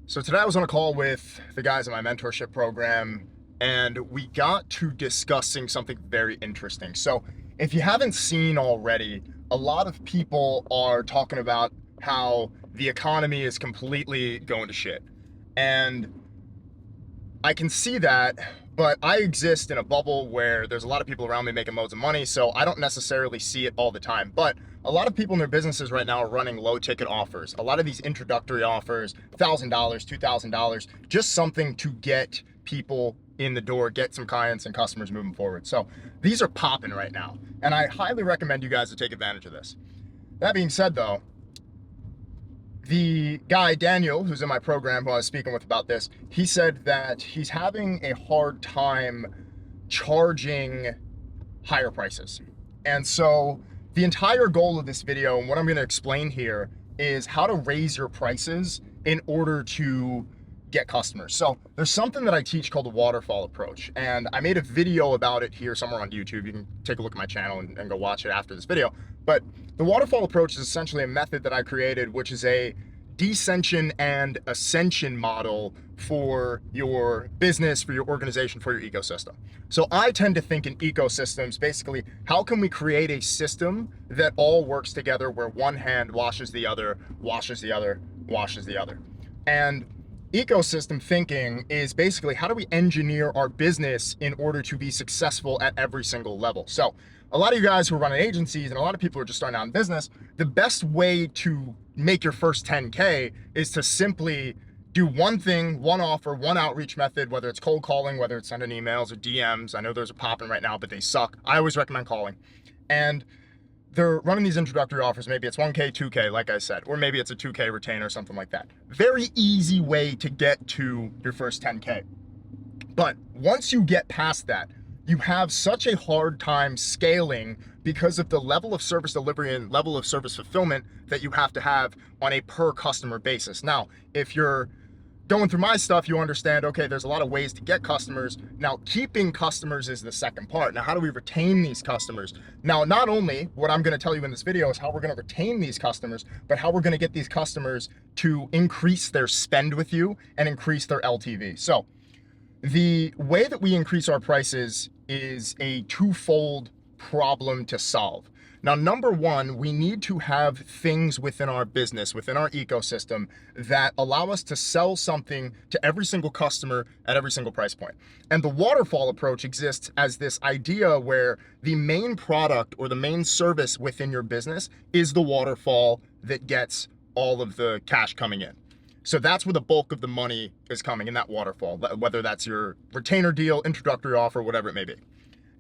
So today I was on a call with the guys in my mentorship program, and we got to discussing something very interesting. So if you haven't seen already, a lot of people are talking about how the economy is completely going to shit. And I can see that, but I exist in a bubble where there's a lot of people around me making loads of money, so I don't necessarily see it all the time. But a lot of people in their businesses right now are running low ticket offers. A lot of these introductory offers, $1,000, $2,000, just something to get people in the door, get some clients and customers moving forward. So these are popping right now, and I highly recommend you guys to take advantage of this. That being said though, the guy, Daniel, who's in my program, who I was speaking with about this, he said that he's having a hard time charging higher prices. And so the entire goal of this video, and what I'm going to explain here, is how to raise your prices in order to get customers. So there's something that I teach called the waterfall approach, and I made a video about it here somewhere on YouTube. You can take a look at my channel and go watch it after this video. But the waterfall approach is essentially a method that I created, which is a descension and ascension model for your business, for your organization, for your ecosystem. So I tend to think in ecosystems. Basically, how can we create a system that all works together, where one hand washes the other, washes the other, washes the other? And ecosystem thinking is basically, how do we engineer our business in order to be successful at every single level? So a lot of you guys who are running agencies and a lot of people who are just starting out in business, the best way to make your first 10K is to simply do one thing, one offer, one outreach method, whether it's cold calling, whether it's sending emails or DMs. I know those are popping right now, but they suck. I always recommend calling. And they're running these introductory offers. Maybe it's 1K, 2K, like I said, or maybe it's a 2K retainer or something like that. Very easy way to get to your first 10K. But once you get past that, you have such a hard time scaling because of the level of service delivery and level of service fulfillment that you have to have on a per customer basis. Now, if you're going through my stuff, you understand, okay, there's a lot of ways to get customers. Now, keeping customers is the second part. Now, how do we retain these customers? Now, not only what I'm going to tell you in this video is how we're going to retain these customers, but how we're going to get these customers to increase their spend with you and increase their LTV. So the way that we increase our prices is a twofold problem to solve. Now, number one, we need to have things within our business, within our ecosystem, that allow us to sell something to every single customer at every single price point. And the waterfall approach exists as this idea where the main product or the main service within your business is the waterfall that gets all of the cash coming in. So that's where the bulk of the money is coming, in that waterfall, whether that's your retainer deal, introductory offer, whatever it may be.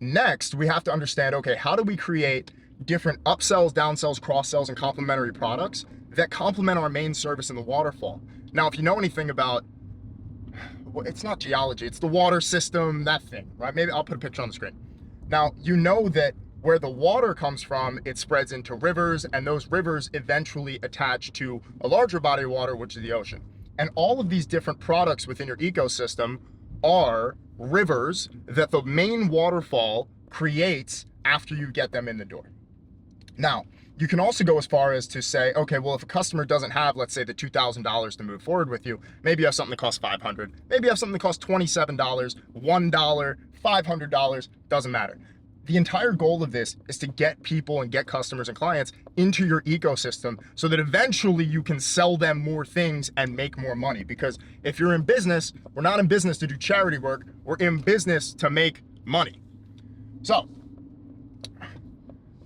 Next, we have to understand, okay, how do we create different upsells, downsells, cross-sells, and complementary products that complement our main service in the waterfall? Now, if you know anything about, well, it's not geology, it's the water system, that thing, right? Maybe I'll put a picture on the screen. Now, you know that where the water comes from, it spreads into rivers, and those rivers eventually attach to a larger body of water, which is the ocean. And all of these different products within your ecosystem are rivers that the main waterfall creates after you get them in the door. Now, you can also go as far as to say, okay, well, if a customer doesn't have, let's say, the $2,000 to move forward with you, maybe you have something that costs $500, maybe you have something that costs $27, $1, $500, doesn't matter. The entire goal of this is to get people and get customers and clients into your ecosystem so that eventually you can sell them more things and make more money. Because if you're in business, we're not in business to do charity work, we're in business to make money. So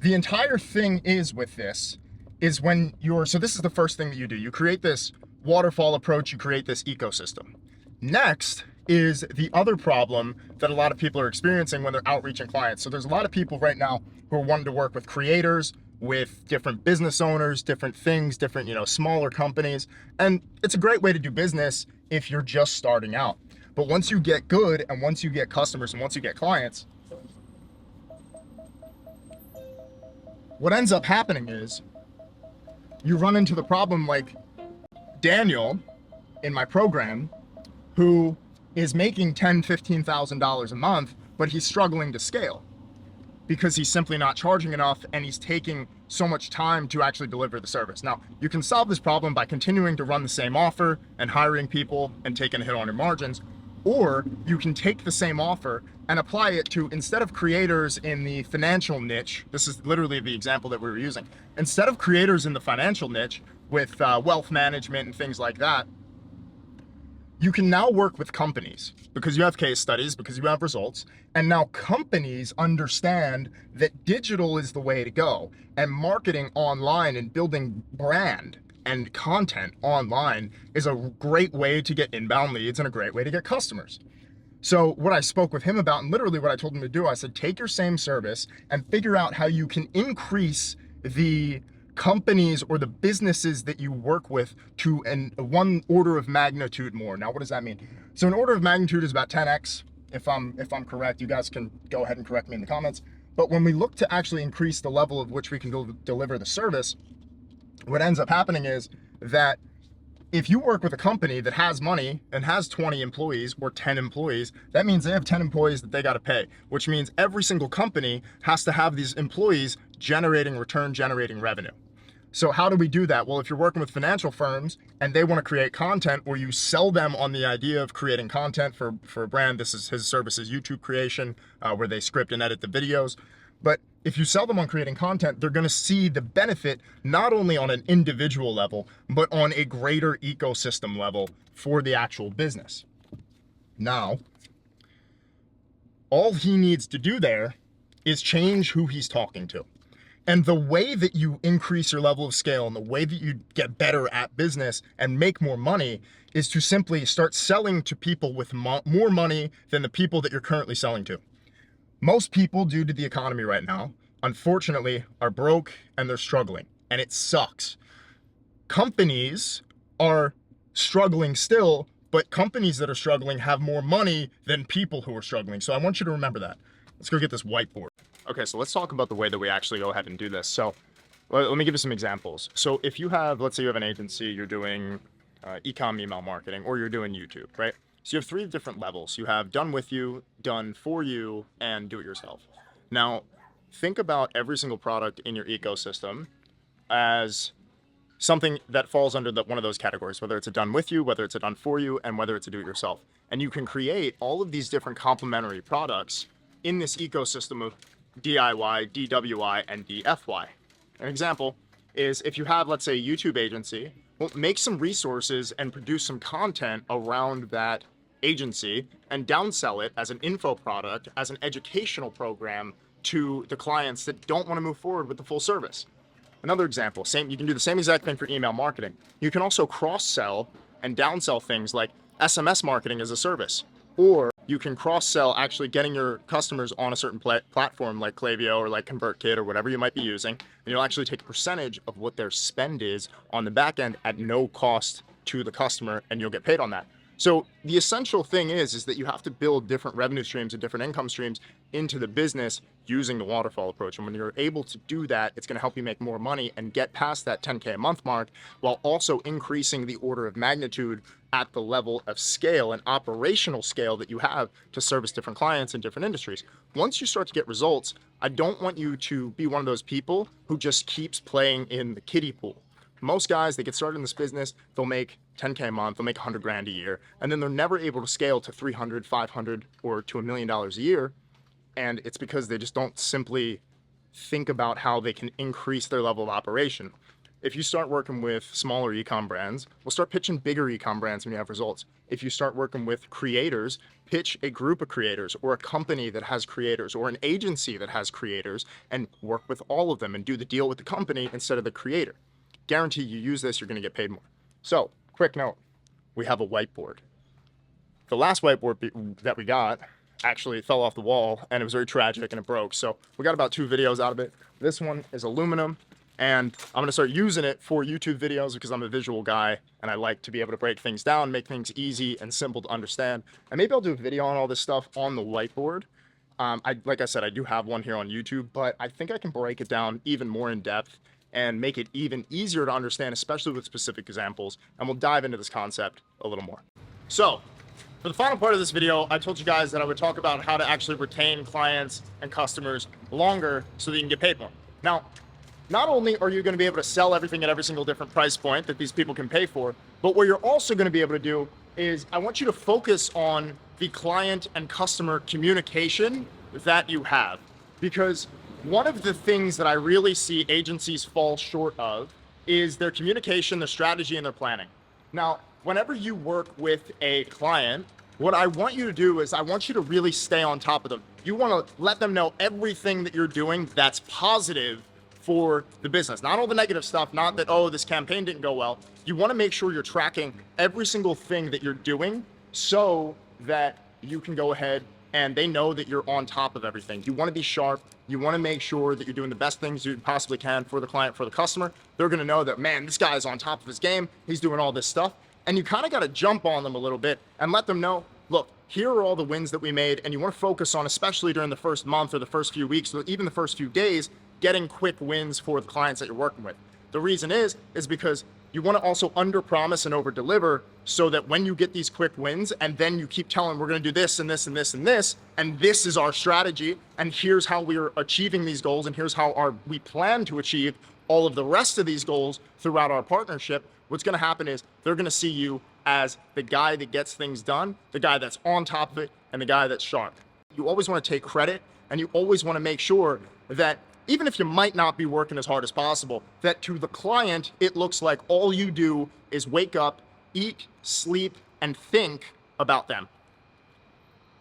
the entire thing is with this is when you're, so this is the first thing that you do. You create this waterfall approach, you create this ecosystem. Next is the other problem that a lot of people are experiencing when they're outreaching clients. So there's a lot of people right now who are wanting to work with creators, with different business owners, different things, different, smaller companies. And it's a great way to do business if you're just starting out. But once you get good, and once you get customers, and once you get clients, what ends up happening is you run into the problem like Daniel in my program, who is making $10,000, $15,000 a month, but he's struggling to scale. because he's simply not charging enough and he's taking so much time to actually deliver the service. Now, you can solve this problem by continuing to run the same offer and hiring people and taking a hit on your margins, or you can take the same offer and apply it to, instead of creators in the financial niche, this is literally the example that we were using, instead of creators in the financial niche with wealth management and things like that, you can now work with companies because you have case studies, because you have results, and now companies understand that digital is the way to go, and marketing online and building brand and content online is a great way to get inbound leads and a great way to get customers. So what I spoke with him about, and literally what I told him to do, I said, take your same service and figure out how you can increase the companies or the businesses that you work with to one order of magnitude more. Now, what does that mean? So an order of magnitude is about 10x. If I'm correct, you guys can go ahead and correct me in the comments. But when we look to actually increase the level of which we can deliver the service, what ends up happening is that if you work with a company that has money and has 20 employees or 10 employees, that means they have 10 employees that they got to pay, which means every single company has to have these employees generating revenue. So how do we do that? Well, if you're working with financial firms and they want to create content, or you sell them on the idea of creating content for a brand, this is his services, YouTube creation, where they script and edit the videos. But if you sell them on creating content, they're going to see the benefit not only on an individual level, but on a greater ecosystem level for the actual business. Now, all he needs to do there is change who he's talking to. And the way that you increase your level of scale and the way that you get better at business and make more money is to simply start selling to people with more money than the people that you're currently selling to. Most people, due to the economy right now, unfortunately, are broke and they're struggling, and it sucks. Companies are struggling still, but companies that are struggling have more money than people who are struggling. So I want you to remember that. Let's go get this whiteboard. Okay, so let's talk about the way that we actually go ahead and do this. So let me give you some examples. So if you have, let's say you have an agency, you're doing e-com email marketing, or you're doing YouTube, right? So you have 3 different levels. You have done with you, done for you, and do it yourself. Now, think about every single product in your ecosystem as something that falls under one of those categories, whether it's a done with you, whether it's a done for you, and whether it's a do it yourself. And you can create all of these different complementary products in this ecosystem of DIY, DWI, and DFY. An example is if you have, let's say, a YouTube agency, well, make some resources and produce some content around that agency and downsell it as an info product, as an educational program to the clients that don't want to move forward with the full service. Another example, you can do the same exact thing for email marketing. You can also cross-sell and downsell things like SMS marketing as a service, or you can cross-sell actually getting your customers on a certain platform like Klaviyo or like ConvertKit or whatever you might be using, and you'll actually take a percentage of what their spend is on the back end at no cost to the customer, and you'll get paid on that. So the essential thing is that you have to build different revenue streams and different income streams into the business using the waterfall approach. And when you're able to do that, it's going to help you make more money and get past that 10K a month mark, while also increasing the order of magnitude at the level of scale and operational scale that you have to service different clients in different industries. Once you start to get results, I don't want you to be one of those people who just keeps playing in the kiddie pool. Most guys, they get started in this business, they'll make 10K a month, they'll make 100 grand a year, and then they're never able to scale to 300, 500, or to $1 million a year. And it's because they just don't simply think about how they can increase their level of operation. If you start working with smaller e-com brands, we'll start pitching bigger e-com brands when you have results. If you start working with creators, pitch a group of creators or a company that has creators or an agency that has creators and work with all of them and do the deal with the company instead of the creator. Guarantee you use this, you're going to get paid more. So, quick note, we have a whiteboard. The last whiteboard that we got actually fell off the wall and it was very tragic and it broke. So we got about 2 videos out of it. This one is aluminum and I'm going to start using it for YouTube videos because I'm a visual guy and I like to be able to break things down, make things easy and simple to understand. And maybe I'll do a video on all this stuff on the whiteboard. Like I said, I do have one here on YouTube, but I think I can break it down even more in depth and make it even easier to understand, especially with specific examples. And we'll dive into this concept a little more. So For the final part of this video, I told you guys that I would talk about how to actually retain clients and customers longer so that you can get paid more. Now, not only are you going to be able to sell everything at every single different price point that these people can pay for, but what you're also going to be able to do is I want you to focus on the client and customer communication that you have. Because one of the things that I really see agencies fall short of is their communication, their strategy, and their planning. Now, whenever you work with a client, what I want you to do is I want you to really stay on top of them. You want to let them know everything that you're doing that's positive for the business. Not all the negative stuff, not that, oh, this campaign didn't go well. You want to make sure you're tracking every single thing that you're doing so that you can go ahead and they know that you're on top of everything. You want to be sharp. You want to make sure that you're doing the best things you possibly can for the client, for the customer. They're going to know that, man, this guy's on top of his game. He's doing all this stuff. And you kind of got to jump on them a little bit and let them know, look, here are all the wins that we made. And you want to focus on, especially during the first month or the first few weeks, or even the first few days, getting quick wins for the clients that you're working with. The reason is because you want to also under promise and over deliver so that when you get these quick wins and then you keep telling we're going to do this and this and this and this, and this is our strategy, and here's how we're achieving these goals, and here's how we plan to achieve all of the rest of these goals throughout our partnership, what's going to happen is they're going to see you as the guy that gets things done, the guy that's on top of it, and the guy that's sharp. You always want to take credit, and you always want to make sure that even if you might not be working as hard as possible, that to the client, it looks like all you do is wake up, eat, sleep, and think about them.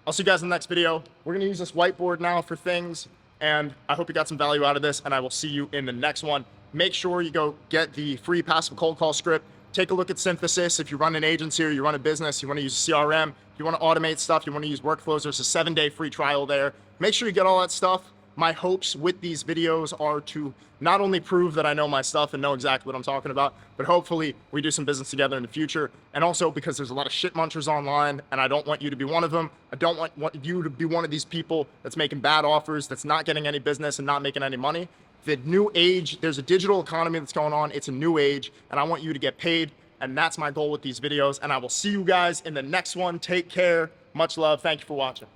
I'll see you guys in the next video. We're gonna use this whiteboard now for things, and I hope you got some value out of this, and I will see you in the next one. Make sure you go get the free passive cold call script. Take a look at Synthesis. If you run an agency or you run a business, you wanna use CRM, you wanna automate stuff, you wanna use workflows, there's a 7-day free trial there. Make sure you get all that stuff. My hopes with these videos are to not only prove that I know my stuff and know exactly what I'm talking about, but hopefully we do some business together in the future. And also because there's a lot of shit munchers online and I don't want you to be one of them. I don't want you to be one of these people that's making bad offers, that's not getting any business and not making any money. The new age, there's a digital economy that's going on. It's a new age and I want you to get paid. And that's my goal with these videos. And I will see you guys in the next one. Take care. Much love. Thank you for watching.